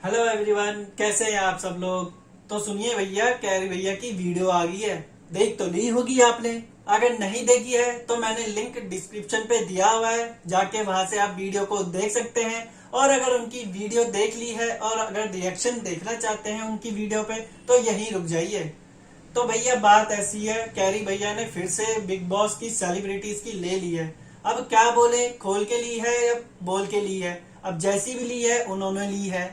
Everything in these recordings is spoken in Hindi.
हेलो एवरीवन, कैसे हैं आप सब लोग। तो सुनिए भैया, कैरी भैया की वीडियो आ गई है। देख तो ली होगी आपने। अगर नहीं देखी है तो मैंने लिंक डिस्क्रिप्शन पे दिया हुआ है, जाके वहां से आप वीडियो को देख सकते हैं। और अगर उनकी वीडियो देख ली है और अगर रिएक्शन देखना चाहते हैं उनकी वीडियो पे तो यहीं रुक जाइए। तो भैया बात ऐसी है, कैरी भैया ने फिर से बिग बॉस की सेलिब्रिटीज की ले ली है। अब क्या बोले, खोल के ली है या बोल के ली है। अब जैसी भी ली है उन्होंने ली है।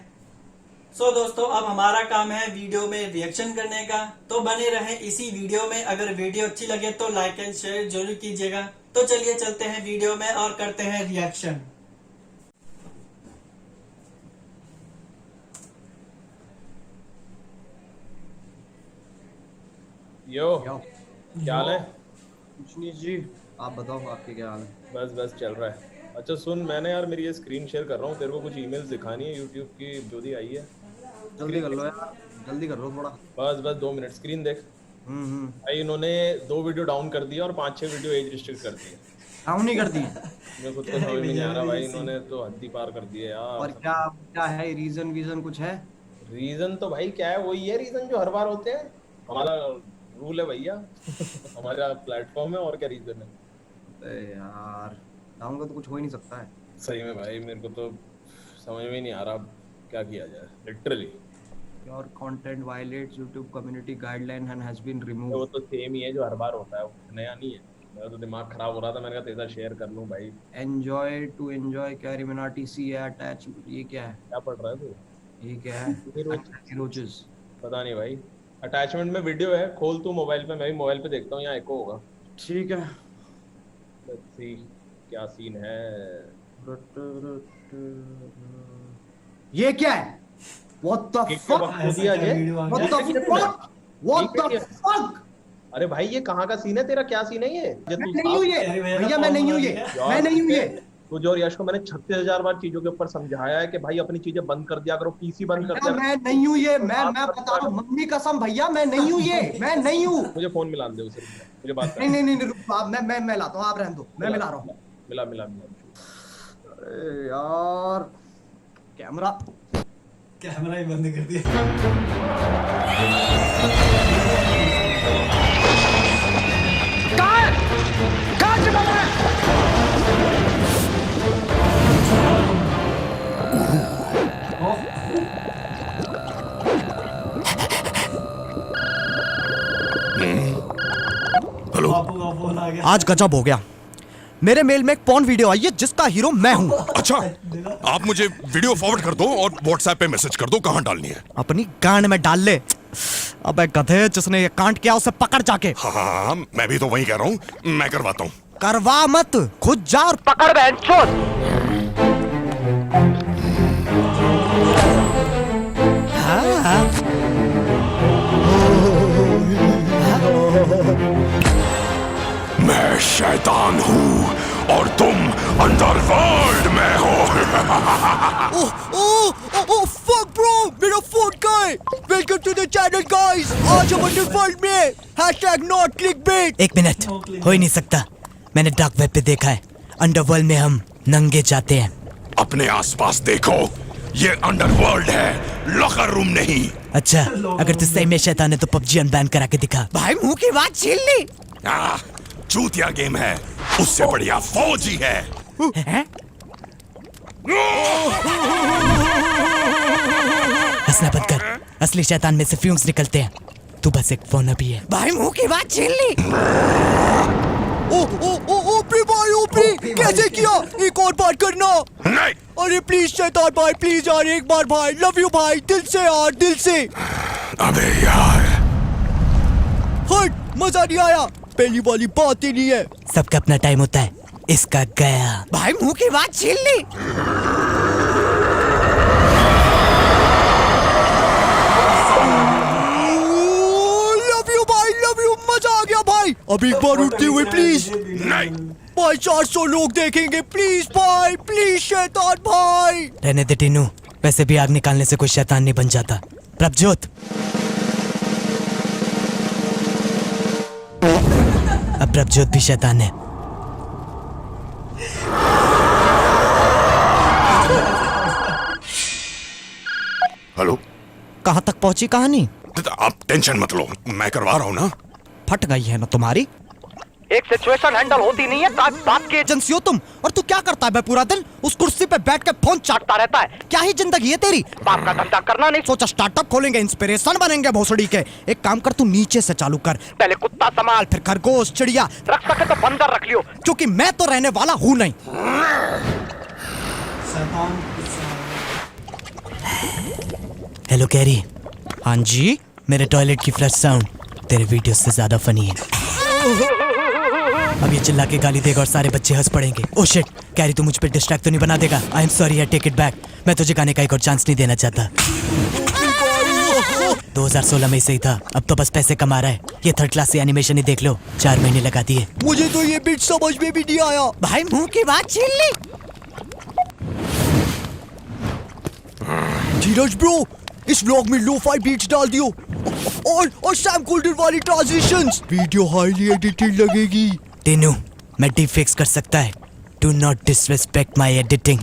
दोस्तों, अब हमारा काम है वीडियो में रिएक्शन करने का। तो बने रहें इसी वीडियो में। अगर वीडियो अच्छी लगे तो लाइक एंड शेयर जरूर कीजिएगा। तो चलिए चलते हैं वीडियो में और करते हैं रिएक्शन। यो क्या क्या हाल है? कुछ नहीं जी। आप बताओ, आपके क्या हाल है? बस बस चल रहा है। अच्छा सुन, मैंने यार मेरी ये स्क्रीन शेयर कर रहा हूँ, तेरे को कुछ ईमेल्स दिखानी है यूट्यूब की जो भी आई है। जल्दी कर लो यार, जल्दी कर लो थोड़ा। बस बस 2 मिनट स्क्रीन देख। हम्म। भाई इन्होंने 2 वीडियो डाउन कर दिया और 5-6 वीडियो एज रिस्ट्रिक्ट कर दिए। डाउन नहीं कर दी? मैं खुद को समझ में नहीं आ रहा भाई, इन्होंने तो हद ही पार कर दिए और यार। क्या क्या है रीजन? वीजन कुछ है? रीजन तो भाई क्या है, वही है रीजन जो हर बार होते हैं। हमारा रूल है भैया हमारा प्लेटफॉर्म है, और क्या रीजन है। अरे यार, डाउन का तो कुछ हो ही नहीं सकता है। सही में भाई मेरे को तो समझ में ही नहीं आ रहा क्या किया जाए literally. Your content violates YouTube community guideline and has been वो removed. तो सेम ही है जो हर बार होता है, वो नया नहीं है। मेरा तो दिमाग खराब हो रहा था, मैंने कहा तेरा शेयर कर लूं भाई। Enjoy to enjoy Carry Minati see attach। ये क्या है? क्या पढ़ रहा है तू? ये क्या है? रोचेस। पता नहीं भाई। अटैचमेंट में वीडियो है, खोल तू मोबाइल पे, मैं भी मोबाइल पे देखता हूँ, यहाँ एको होगा। ठीक है। लेट्स सी क्या सीन है। ये क्या है? What the fuck? What the fuck? What the fuck? अरे भाई ये कहाँ का सीन है तेरा? क्या सीन है ये? मैं नहीं हूँ ये भैया, मैं नहीं हूँ ये, मैं नहीं हूँ ये। तुझे और यश को मैंने 36,000 बार चीजों के ऊपर समझाया है कि भाई अपनी चीजें बंद कर दिया करो, पीसी बंद कर दिया करो। मैं नहीं हूँ ये, मैं बता रहा हूँ, मम्मी कसम भैया, मैं नहीं हूँ ये, मैं नहीं हूँ। मुझे फोन मिला दे उसे, मुझे बात नहीं नहीं नहीं, रुक आप, मैं लाता हूँ, आप रहने दो, मैं मिला रहा हूँ। मिला मिला मिला। अरे यार, कैमरा कैमरा ही बंद कर दिया। हेलो, बापू का फोन आ गया। आज गजब हो गया। मेरे मेल में एक पॉर्न वीडियो आई है जिसका हीरो मैं हूँ। अच्छा, आप मुझे वीडियो फॉरवर्ड कर दो और व्हाट्सएप पे मैसेज कर दो कहाँ डालनी है। अपनी गांड में डाल ले। अबे गधे, जिसने ये कांड किया उसे पकड़ जाके। हाँ, मैं भी तो वही कह रहा हूँ, मैं करवाता हूँ। करवा मत, खुद जा और पकड़ बहनचोद। मैं शैतान हूँ और तुम अंडरवर्ल्ड में हो। ओह फक ब्रो, मेरा फोन का है। Welcome to the channel guys. आज हम अंडरवर्ल्ड में #not clickbait। एक मिनट, हो ही नहीं सकता। मैंने डार्क वेब पे देखा है, अंडरवर्ल्ड में हम नंगे जाते हैं। अपने आसपास देखो, ये अंडरवर्ल्ड है, लॉकर रूम नहीं। अच्छा, अगर तू सही में शैतान है तो पबजी अनबैन करा के दिखा। भाई मुंह की बात छीन ली। चूतिया गेम है, उससे बढ़िया फौजी है। हंसना बंद कर, असली शैतान में से फ्यूम्स निकलते हैं। तू बस एक फोन अभी है। भाई मुंह की बात छीन ली। ओपरी भाई, ओपरी कैसे किया? एक और बार करना। नहीं। अरे प्लीज शैतान भाई, प्लीज यार, एक बार भाई, लव यू भाई, दिल से यार, दिल से। अबे यार, हट, मजा नहीं आया। पहली वाली बात ही नहीं है। सबका अपना टाइम होता है, इसका गया। भाई मुंह की बात छीन ली। लव यू भाई, लव यू, मजा आ गया भाई। अभी एक बार उठते हुए प्लीज। नहीं। भाई 400 लोग देखेंगे, प्लीज भाई, प्लीज शैतान भाई। रहने दे टीनू, वैसे भी आग निकालने से कोई शैतान नहीं बन जाता। प्रभजोत, अब प्रभजोत भी शैतान है। कहाँ तक पहुंची कहानी? आप टेंशन मत लो, मैं करवा रहा हूँ ना। फट गई है ना तुम्हारी? एक सिचुएशन हैंडल होती नहीं है, बात की एजेंसी हो तुम, और तू क्या करता है बे पूरा दिन? उस कुर्सी पे बैठ के फोन चाटता रहता है। क्या ही जिंदगी है तेरी? बाप का धंधा करना नहीं। सोचा स्टार्टअप खोलेंगे, इंस्पिरेशन बनेंगे भोसड़ी के। एक काम कर, तू नीचे से चालू कर। पहले कुत्ता संभाल, फिर खरगोश, चिड़िया। रख सके तो बंदर रख लियो, क्योंकि मैं तो रहने वाला हूँ नहीं। Hello carry. हाँ जी, मेरे टॉयलेट की फ्लश साउंड तेरे वीडियो से ज्यादा फनी है। अब ये चिल्ला के गाली देगा और सारे बच्चे हंस पड़ेंगे। ओह शिट, कैरी तू मुझ पे डिस्ट्रैक्ट तो नहीं बना देगा? I am sorry, I take it back. मैं तुझे गाने का एक और चांस नहीं देना चाहता। 2016 में सही था, अब तो बस पैसे कमा रहा है। ये थर्ड क्लास से एनिमेशन ही देख लो, 4 महीने लगा दिए। मुझे तो ये बीट समझ में भी नहीं आया। भाई मुंह की बात छीन ली। धीरज ब्रो, इस व्लॉग में लो-फाई बीट्स डाल दियो और सैम गोल्डन वाली ट्रांजिशंस। वीडियो हाईली एडिटेड लगेगी। टीनू, मैं डीप फिक्स कर सकता है। Do not disrespect my editing.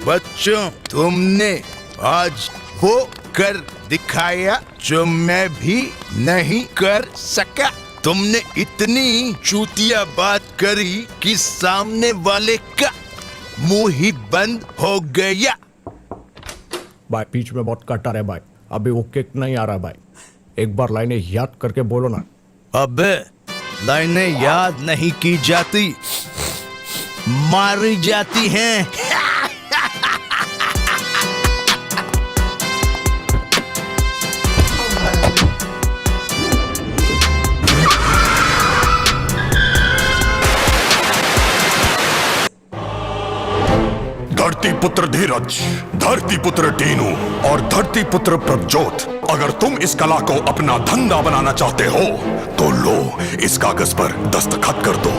बच्चों, तुमने आज वो कर दिखाया जो मैं भी नहीं कर सका। तुमने इतनी चूतिया बात करी कि सामने वाले का मुंह ही बंद हो गया। भाई बीच में बहुत कटर है भाई, अभी वो किक नहीं आ रहा भाई। एक बार लाइनें याद करके बोलो ना। अबे लाइनें याद नहीं की जाती, मारी जाती हैं। धरती पुत्र धीरज, धरती पुत्र टीनू और धरती पुत्र प्रभजोत, अगर तुम इस कला को अपना धंधा बनाना चाहते हो तो लो, इस कागज पर दस्तखत कर दो।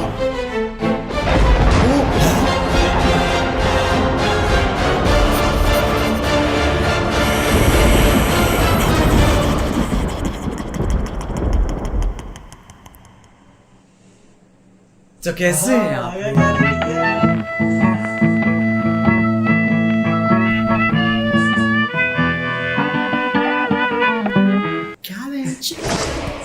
तो कैसे हैं आप?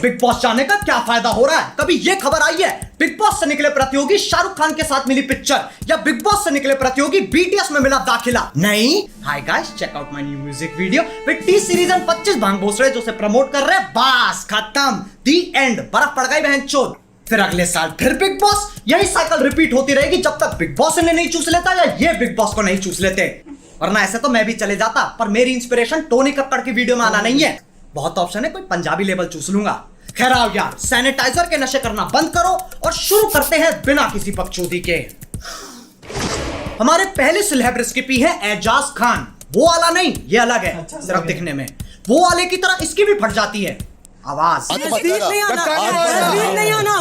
बिग बॉस जाने का क्या फायदा हो रहा है? कभी ये खबर आई है बिग बॉस से निकले प्रतियोगी शाहरुख खान के साथ मिली पिक्चर, या बिग बॉस से निकले प्रतियोगी बीटीएस में मिला दाखिला? नहीं। Hi guys, check out my new music video with T Series and 25 भांग भोसड़े जो से प्रमोट कर रहे हैं। बस खत्म, दी एंड। बर्फ पड़ गई बहनचोद। फिर अगले साल फिर बिग बॉस। यही साइकिल रिपीट होती रहेगी जब तक बिग बॉस इन्हें नहीं चूस लेता या ये बिग बॉस को नहीं चूस लेते। वरना ऐसे तो मैं भी चले जाता, पर मेरी इंस्पिरेशन टोनी कक्कड़ की वीडियो में आना नहीं है। बहुत ऑप्शन है, कोई पंजाबी लेवल चूस लूंगा। खैर आओ यार, सैनिटाइजर के नशे करना बंद करो और शुरू करते हैं बिना किसी बकचोदी के। हमारे पहले सेलेब रेसिपी है एजाज खान। वो वाला नहीं, ये अलग है। सिर्फ दिखने में वो वाले की तरह इसकी भी फट जाती है आवाज। नजदीक नहीं आना, नजदीक नहीं आना,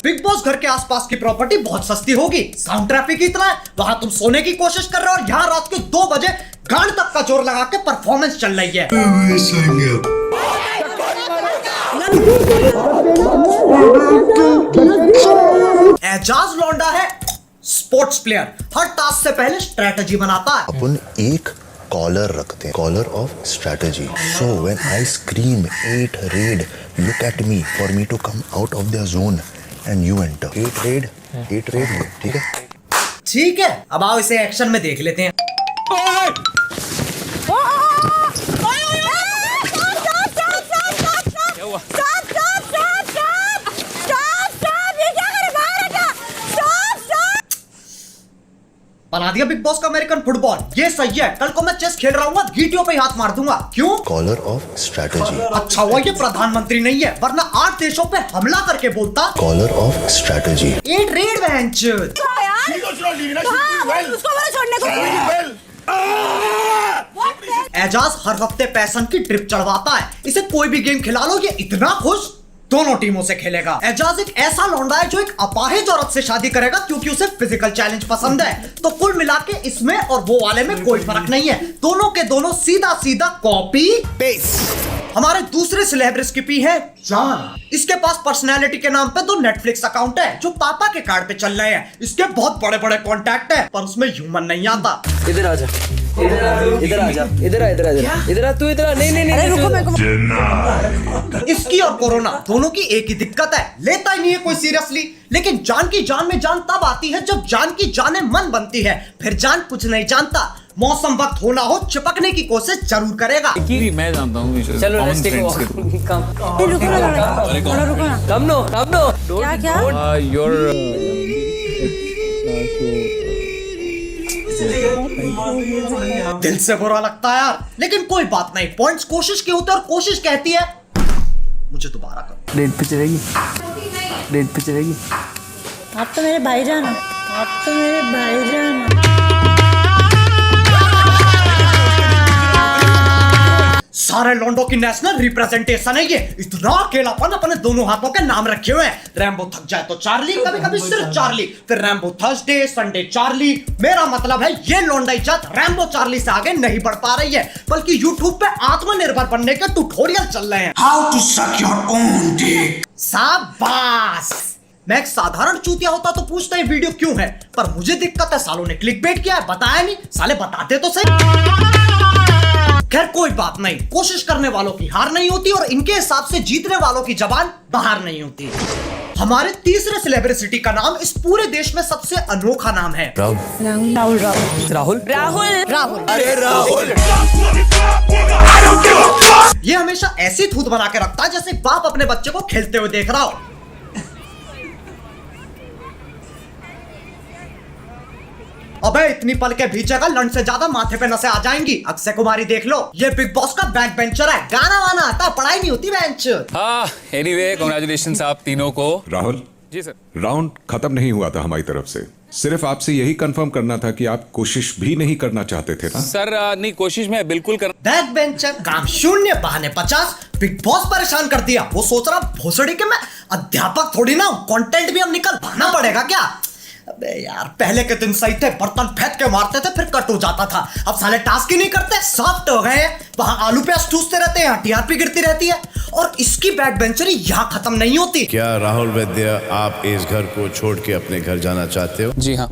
बिग बॉस घर के आसपास की प्रॉपर्टी बहुत सस्ती होगी, साउंड ट्रैफिक इतना है, वहां तुम सोने की कोशिश कर रहे हो और यहाँ रात के 2 बजे गांड तक का जोर लगा के परफॉर्मेंस चल रही है। एजाज लौंडा है स्पोर्ट्स प्लेयर, हर टास्क से पहले स्ट्रेटजी बनाता है। अपन एक कॉलर रखते हैं, caller of strategy. So when I scream 8 red, look at me for me to come out of the zone and you enter. 8 red, ठीक है? ठीक है, अब आओ इसे एक्शन में देख लेते हैं। बना दिया बिग बॉस का अमेरिकन फुटबॉल। ये सही है, कल को मैं चेस खेल रहा हूँ, गीटियों पे हाथ मार दूंगा। क्यों? Caller of strategy. अच्छा हुआ ये प्रधानमंत्री नहीं है, वरना 8 देशों पे हमला करके बोलता। Collar of strategy. 8 रेड बहनचोद। एजाज हर हफ्ते पैसन की ट्रिप चढ़वाता है। इसे कोई भी गेम खिला लो, ये इतना खुश दोनों टीमों से खेलेगा। एजाज एक ऐसा लौंडा है जो एक अपाहिज औरत से शादी करेगा क्योंकि उसे फिजिकल चैलेंज पसंद है। तो कुल मिला के इसमें और वो वाले में कोई फर्क नहीं है, दोनों के दोनों सीधा सीधा कॉपी पेस्ट। हमारे दूसरे सेलेब्रिटी की पी है जान। इसके पास पर्सनैलिटी के नाम पे 2 नेटफ्लिक्स अकाउंट है जो पापा के कार्ड पे चल रहे हैं। इसके बहुत बड़े बड़े कॉन्टैक्ट है पर उसमें ह्यूमन नहीं आता। इधर आजा, इधर आजा, इधर आ, तू इधर आ। नहीं रुको, मेरे को इसकी और कोरोना दोनों की एक ही दिक्कत है, लेता ही नहीं है कोई सीरियसली। लेकिन जान की जान में जान तब आती है जब जान की जाने मन बनती है, फिर जान कुछ नहीं जानता। मौसम वक्त होना हो चिपकने की कोशिश जरूर करेगा। मैं जानता हूँ। चलो कम नो क्या योर दिल से बुरा लगता है यार, लेकिन कोई बात नहीं। पॉइंट्स कोशिश के होते और कोशिश कहती है मुझे दोबारा करो। डेट पे चलेगी, डेट पे चलेगी। आप तो मेरे भाईजान हो, आप तो मेरे भाईजान हो। सारे लॉन्डो की नेशनल रिप्रेजेंटेशन है ये। इतना अकेलापन अपने दोनों हाथों के नाम रखे हुए हैं। रैम्बो थक जाए तो चार्ली, कभी कभी सिर्फ चार्ली, फिर रैम्बो थर्सडे, संडे चार्ली। मेरा मतलब है ये लॉन्डा इज्जत रैम्बो चार्ली से आगे नहीं बढ़ पा रही है, बल्कि यूट्यूब पे आत्मनिर्भर बनने के ट्यूटोरियल चल रहे हैं। How to suck your own dick. शाबाश। मैं एक साधारण चूतिया होता तो पूछता है वीडियो क्यों है, पर मुझे दिक्कत है सालों ने क्लिकबेट किया है, बताया नहीं। साले बताते तो सही। खैर कोई बात नहीं, कोशिश करने वालों की हार नहीं होती और इनके हिसाब से जीतने वालों की जबान बाहर नहीं होती। हमारे तीसरे सेलिब्रिटी का नाम इस पूरे देश में सबसे अनोखा नाम है राहुल। अरे राहुल, ये हमेशा ऐसी थूत बना के रखता है जैसे बाप अपने बच्चे को खेलते हुए देख रहा हो। अबे इतनी पल के भीचेगा लंड से ज्यादा माथे पे नसें आ जाएंगी। अक्षय कुमारी देख लो, ये बिग बॉस का बैक बेंचर है, गाना वाना आता, पढ़ाई नहीं होती बेंच। एनीवे कांग्रेचुलेशंस आप तीनों को। राहुल जी सर। राउंड खत्म नहीं हुआ था हमारी तरफ से, सिर्फ आपसे यही कंफर्म करना था कि आप कोशिश भी नहीं करना चाहते थे ना? सर नहीं, कोशिश में बिल्कुल कर। बैक बेंचर, काम 0, बहाने 50। बिग बॉस परेशान कर दिया। वो सोच रहा भोसड़ी के मैं अध्यापक थोड़ी ना हूं, कंटेंट भी हम निकल भाना पड़ेगा क्या। अबे यार पहले के दिन सही थे, बर्तन फेंक के मारते थे फिर कट हो जाता था। अब साले टास्क ही नहीं करते, सॉफ्ट हो गए। वहां आलू प्याज ठूसते रहते हैं, टीआरपी गिरती रहती है और इसकी बैक बेंचरी यहाँ खत्म नहीं होती। क्या राहुल वैद्य आप इस घर को छोड़ के अपने घर जाना चाहते हो? जी हाँ।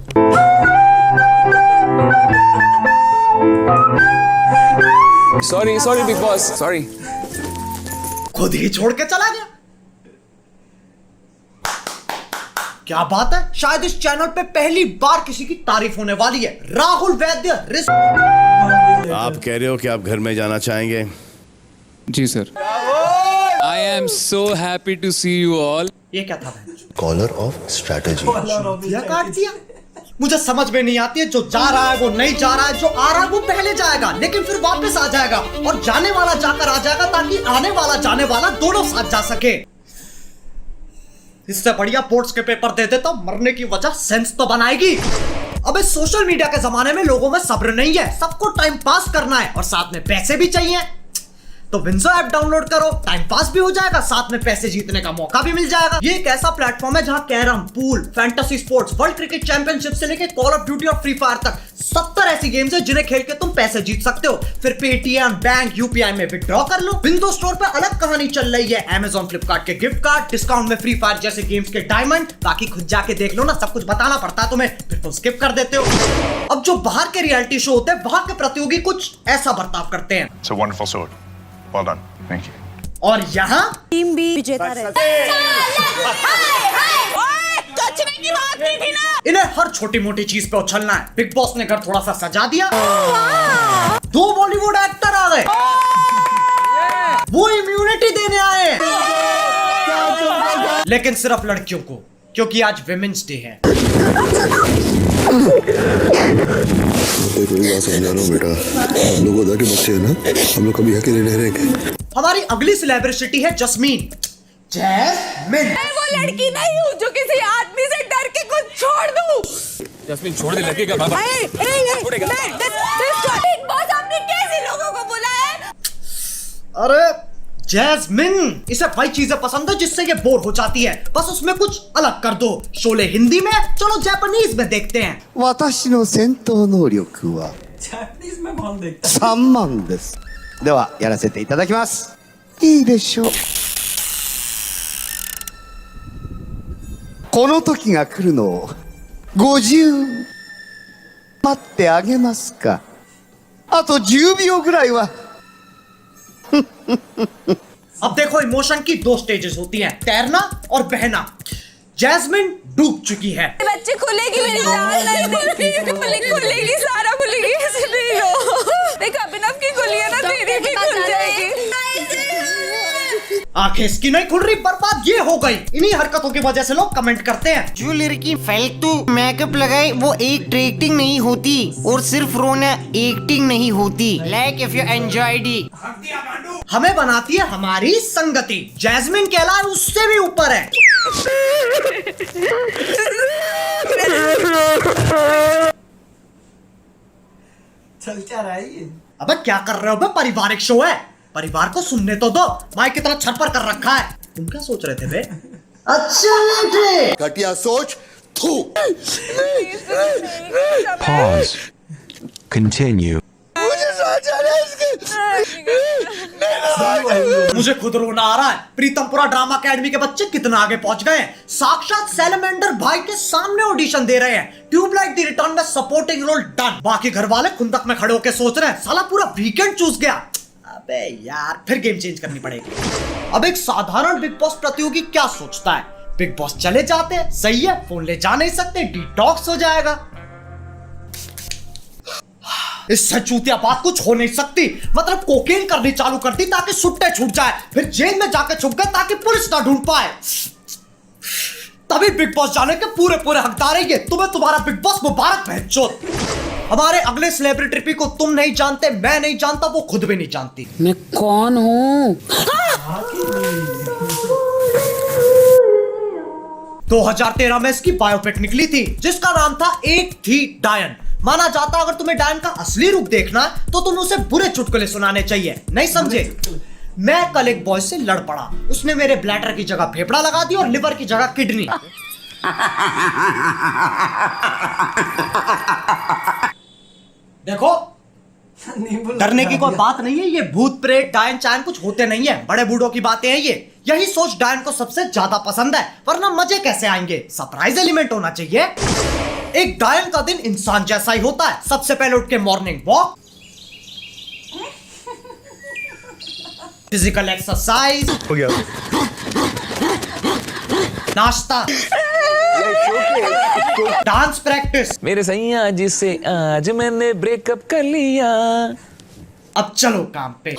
Sorry big boss, sorry. खुद ही छोड़ के चला गया। क्या बात है, शायद इस चैनल पे पहली बार किसी की तारीफ होने वाली है। राहुल वैद्य आप कह रहे हो कि आप घर में जाना चाहेंगे? जी sir. I am so happy to see you all. ये क्या था? Collar of strategy. दिया काट दिया। मुझे समझ में नहीं आती है, जो जा रहा है वो नहीं जा रहा है, जो आ रहा है वो पहले जाएगा लेकिन फिर वापस आ जाएगा और जाने वाला जाकर आ जाएगा ताकि आने वाला जाने वाला दोनों साथ जा सके। इससे बढ़िया बोर्ड्स के पेपर दे दे तो मरने की वजह सेंस तो बनाएगी। अब इस सोशल मीडिया के जमाने में लोगों में सब्र नहीं है, सबको टाइम पास करना है और साथ में पैसे भी चाहिए। तो विंजो ऐप डाउनलोड करो, टाइम पास भी हो जाएगा, साथ में पैसे जीतने का मौका भी मिल जाएगा। ये एक ऐसा प्लेटफॉर्म है जहां carrom, pool, fantasy sports, world cricket championship से लेकर कॉल ऑफ ड्यूटी और फ्री फायर तक 70 ऐसी गेम्स है जिन्हें खेल के तुम पैसे जीत सकते हो। फिर पेटीएम, बैंक, यूपीआई में विड्रॉ कर लो। विंडो स्टोर पे अलग कहानी चल रही है, अमेजॉन, फ्लिपकार्ट के गिफ्ट कार्ड, डिस्काउंट में फ्री फायर जैसे गेम्स के डायमंड। बाकी खुद जाके देख लो ना, सब कुछ बताना पड़ता है तुम्हें, फिर तुम स्किप कर देते हो। अब जो बाहर के रियलिटी शो होते हैं वहां के प्रतियोगी कुछ ऐसा बर्ताव करते हैं। It's a wonderful sword. Well done. Thank you. और यहाँ टीम भी विजेता रहे। इन्हें हर छोटी मोटी चीज पे उछलना है। बिग बॉस ने घर थोड़ा सा सजा दिया, 2 बॉलीवुड एक्टर आ गए, वो इम्यूनिटी देने आए, लेकिन सिर्फ लड़कियों को, क्योंकि आज विमेंस डे है। कोई बात समझा लो बेटा, हम लोग उधर के बच्चे हैं ना, हम लोग कभी अकेले नहीं रहेंगे। हमारी अगली सेलिब्रिटी है जस्मीन। जैस्मिन, मैं वो लड़की नहीं हूँ जो किसी आदमी से डर के कुछ छोड़ दूँ। जस्मीन छोड़ दे, लगेगा बाबा। बिग बॉस आपने कैसे लोगों को बुलाया? अरे जैस्मिन, इसे वही चीजें पसंद है जिससे ये बोर हो जाती है, बस उसमें कुछ अलग कर दो। शोले हिंदी में, चलो जापानीज में देखते हैं। 私の戦闘能力は जापानीज में कौन देखता है? 3万です。ではやらせていただきます。いいでしょう。この時が来るのを50待ってあげますか。あと10秒ぐらいは。अब देखो, इमोशन की 2 स्टेजेस होती हैं, तैरना और बहना। जैस्मिन डूब चुकी है। बच्चे खुलेगी मेरी जान नहीं खुलेगी सारा खुलेगी ऐसे नहीं लो। देख अभिनव की खुली है ना, तेरी भी खुल जाएगी। आंखें इसकी नहीं खुल रही, बर्बाद ये हो गई। इन्हीं हरकतों की वजह से लोग कमेंट करते हैं। जो लड़की फालतू मेकअप लगाए वो एक्टिंग नहीं होती, और सिर्फ रोना एक्टिंग नहीं होती। Like if you enjoyed it. हमें बनाती है हमारी संगति। जैस्मिन के अलावा उससे भी ऊपर है। चल क्या रहा है ये? अबे क्या कर रहे हो बे? पारिवारिक शो है, परिवार को सुनने तो दो। माइक की तरह छप्पर कर रखा है। तुम क्या सोच रहे थे बे? अच्छा घटिया सोच। थू। Pause. Continue. मुझे खुद रोना आ रहा है। प्रीतमपुरा ड्रामा अकेडमी के बच्चे कितना आगे पहुंच गए हैं। साक्षात सैलमेंडर भाई के सामने ऑडिशन दे रहे हैं। ट्यूबलाइट द रिटर्न में सपोर्टिंग रोल डन। बाकी घर वाले खुंदक में खड़े होकर सोच रहे हैं, साला पूरा वीकेंड चूस गया। अबे यार, फिर गेम चेंज करनी पड़ेगी। अब एक साधारण बिग बॉस प्रतियोगी क्या सोचता है? बिग बॉस चले जाते हैं, सही है, फोन ले जा नहीं सकते, डिटॉक्स हो जाएगा। इससे चूतिया बात कुछ हो नहीं सकती। मतलब कोकेन करनी चालू कर दी ताकि सुट्टे छूट जाए, फिर जेल में जाके छुप गए ताकि पुलिस ना ढूंढ पाए। तभी बिग बॉस जाने के पूरे पूरे हकदार है ये। तुम्हें तुम्हारा बिग बॉस मुबारक बहनचोद। हमारे अगले सेलिब्रिटी को तुम नहीं जानते, मैं नहीं जानता, वो खुद भी नहीं जानती। मैं कौन हूँ? 2013 में इसकी बायोपिक निकली थी जिसका नाम था एक थी डायन। माना जाता अगर तुम्हें डायन का असली रूप देखना है तो तुम्हें उसे बुरे चुटकुले सुनाने चाहिए। नहीं समझे? मैं कल एक बॉय से लड़ पड़ा। उसने मेरे ब्लैडर की जगह फेफड़ा लगा दी और लिवर की जगह किडनी। देखो, डरने की कोई बात नहीं है। ये भूत प्रेत डायन चायन कुछ होते नहीं है, बड़े बूढ़ों की बातें हैं ये। यही सोच डायन को सबसे ज्यादा पसंद है, वरना मजे कैसे आएंगे? सरप्राइज एलिमेंट होना चाहिए। एक डायन का दिन इंसान जैसा ही होता है। सबसे पहले उठ के मॉर्निंग वॉक, फिजिकल एक्सरसाइज हो गया, नाश्ता, डांस प्रैक्टिस। मेरे सैया जिससे आज मैंने ब्रेकअप कर लिया। अब चलो काम पे।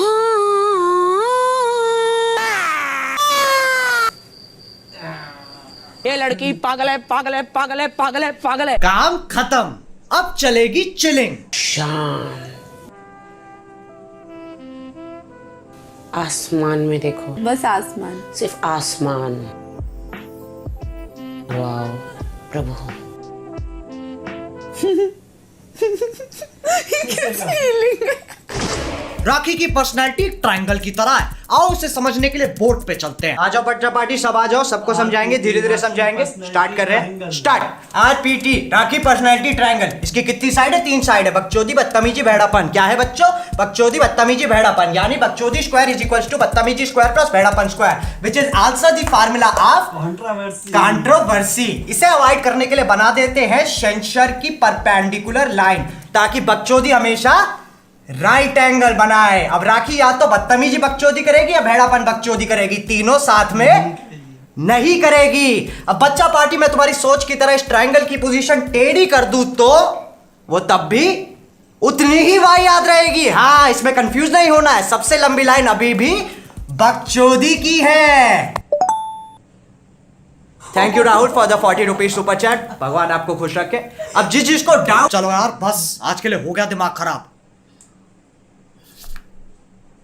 ये लड़की पागल है, पागल है, पागल है, पागल है, पागल है। काम खत्म। अब चलेगी चिलिंग। आसमान में देखो, बस आसमान, सिर्फ आसमान। वाह प्रभु। राखी की पर्सनैलिटी ट्रायंगल की तरह है। आओ इसे समझने के लिए बोर्ड पे चलते हैं। आ जाओ बच्चा पार्टी, सब आ जाओ, सबको समझाएंगे, धीरे धीरे समझाएंगे। स्टार्ट कर रहे हैं। स्टार्ट। आरपीटी, राखी पर्सनैलिटी ट्रायंगल। इसकी कितनी साइड है? 3 साइड है। बकचोदी, बदतमीजी, भेड़ापन। क्या है बच्चों? बकचोदी, बदतमीजी, भेड़ापन। यानी बकचोदी स्क्वायर इज इक्वल टू बदतमीजी स्क्वायर प्लस भेड़ापन square, which is also the formula of controversy. इसे अवॉइड करने के लिए बना देते हैं सेंसर की परपेंडिकुलर लाइन, ताकि बकचोदी हमेशा राइट एंगल बनाए। अब राखी या तो बदतमीजी बकचोदी करेगी या भेड़ापन बकचोदी करेगी, तीनों साथ में नहीं करेगी। अब बच्चा पार्टी में तुम्हारी सोच की तरह इस ट्रायंगल की पोजीशन टेढ़ी कर दूं तो वो तब भी उतनी ही वाई याद रहेगी। हाँ, इसमें कंफ्यूज नहीं होना है। सबसे लंबी लाइन अभी भी बकचोदी की है। Thank you Rahul for the 40 rupees super chat. भगवान आपको खुश रखे। अब जिस जिसको डाउट, चलो यार बस, आज के लिए हो गया दिमाग खराब।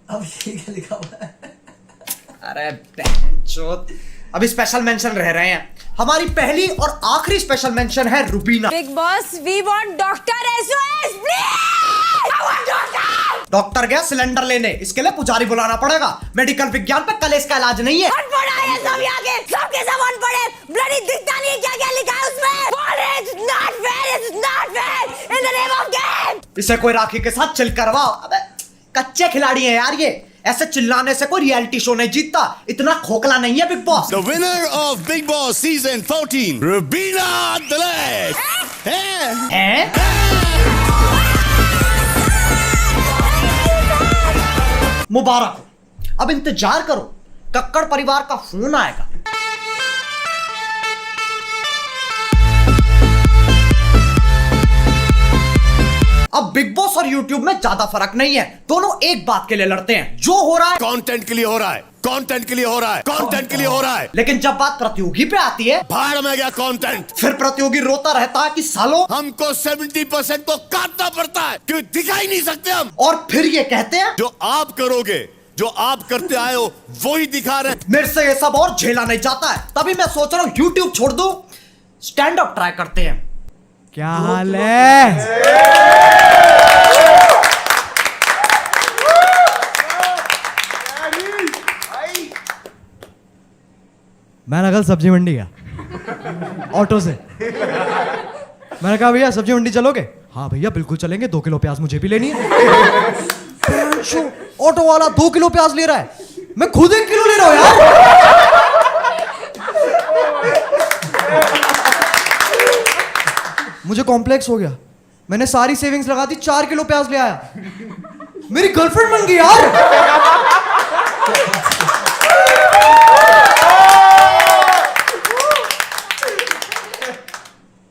अब ये क्या लिखा हुआ है? अरे बहनचोद, अभी स्पेशल मेंशन रह रहे हैं। हमारी पहली और आखिरी स्पेशल मेंशन है Rubina. Bigg Boss we want doctor SOS please. I want doctor. Doctor गया सिलेंडर लेने, इसके लिए पुजारी बुलाना पड़ेगा। मेडिकल विज्ञान पे कल इसका इलाज नहीं है। अनपढ़ है सब यहाँ के, सबके सब अनपढ़ है। ब्लडी दिखता नहीं है क्या क्या लिखा है उसमें। It's not fair, it's not fair in the name of game। इसे कोई राखी के साथ चिल करवाओ। अबे कच्चे खिलाड़ी हैं यार ये, ऐसे चिल्लाने से कोई रियलिटी शो नहीं जीतता। इतना खोखला नहीं है big boss. The winner of Big Boss season 14, Rubina Dalek. मुबारक हो, अब इंतजार करो, कक्कड़ परिवार का फोन आएगा। अब बिग बॉस और यूट्यूब में ज्यादा फर्क नहीं है, दोनों एक बात के लिए लड़ते हैं, जो हो रहा है कंटेंट के लिए हो रहा है, कंटेंट के लिए हो रहा है, कंटेंट के लिए हो रहा है। लेकिन जब बात प्रतियोगी पे आती है, भाड़ में गया कंटेंट। फिर प्रतियोगी रोता रहता है कि सालों हमको 70% तो काटना पड़ता है, क्यों दिखाई नहीं सकते हम। और फिर ये कहते हैं जो आप करोगे, जो आप करते आए हो वही दिखा रहे। मेरे से ये सब और झेला नहीं जाता है, तभी मैं सोच रहा हूँ यूट्यूब छोड़ दूं, स्टैंड अप ट्राई करते हैं। क्या हाल है? मैंने कल सब्जी मंडी गया ऑटो से। मैंने कहा भैया सब्जी मंडी चलोगे? हाँ भैया बिल्कुल चलेंगे, 2 किलो प्याज मुझे भी लेनी है। ऑटो वाला 2 किलो प्याज ले रहा है, मैं खुद 1 किलो ले रहा हूं यार। मुझे कॉम्प्लेक्स हो गया, मैंने सारी सेविंग्स लगा दी, 4 किलो प्याज ले आया। मेरी गर्लफ्रेंड बन गई यार।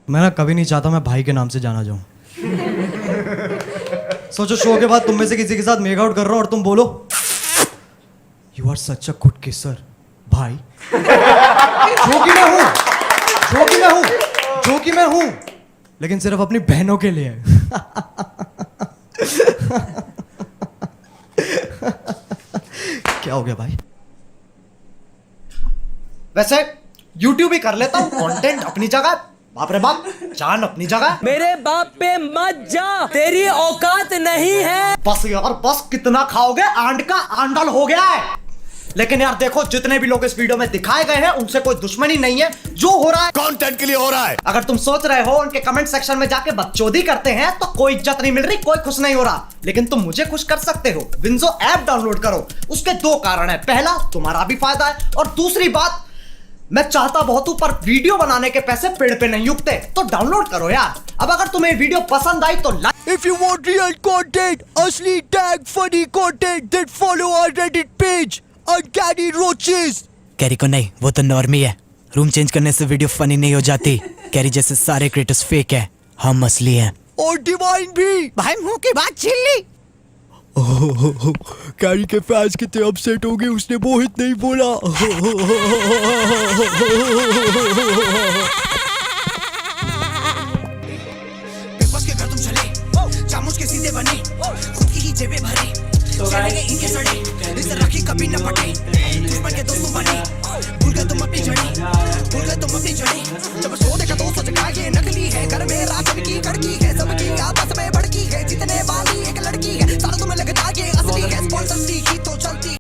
मैं कभी नहीं चाहता मैं भाई के नाम से जाना जाऊं। सोचो शो के बाद तुम में से किसी के साथ मेक आउट कर रहा हूं और तुम बोलो you are such a good kisser भाई। जो कि मैं हूं, जो कि मैं हूं, जो कि मैं हूं, लेकिन सिर्फ अपनी बहनों के लिए। क्या हो गया भाई? वैसे यूट्यूब ही कर लेता हूँ, कंटेंट अपनी जगह, बाप रे बाप, जान अपनी जगह। मेरे बाप पे मत जा, तेरी औकात नहीं है। बस यार बस, कितना खाओगे? आंड का आंडल हो गया है। लेकिन यार देखो, जितने भी लोग इस वीडियो में दिखाए गए हैं उनसे कोई दुश्मनी नहीं है, जो हो रहा है कंटेंट के लिए हो रहा है। अगर तुम सोच रहे हो उनके कमेंट सेक्शन में जाके बकचोदी करते हैं तो कोई इज्जत नहीं मिल रही, कोई खुश नहीं हो रहा, लेकिन तुम मुझे खुश कर सकते हो। विंजो ऐप डाउनलोड करो, उसके 2 कारण है, पहला तुम्हारा भी फायदा है, और दूसरी बात, मैं चाहता बहुत हूं पर वीडियो बनाने के पैसे पेड़ पे नहीं उगते, तो डाउनलोड करो यार। अब अगर तुम्हें वीडियो पसंद आई तो If you want real content, असली tag funny content, then follow our Reddit page, Uncanny Roaches। Carry को नहीं, वो तो नॉर्मी है, रूम चेंज करने से वीडियो फनी नहीं हो जाती। कैरी जैसे सारे क्रिएटर्स फेक है, हम असली हैं। और डिवाइन भी। भाई मुंह की बात छीन ली। कैरी के फैंस कितने अपसेट हो गए, उसने मोहित नहीं बोला। के घर तुम चले, चामुच के सीधे बने, खुद की ही जेबें भरे, चलेंगे इनके सड़े, इस राखी कभी न फटे, दुश्मन के दोस्त बने, भूल गए तुम अपनी जड़ी, भूल गए तुम अपनी जड़ी। जब सो देखा तो सोच ये नकली है, घर में रात की कड़की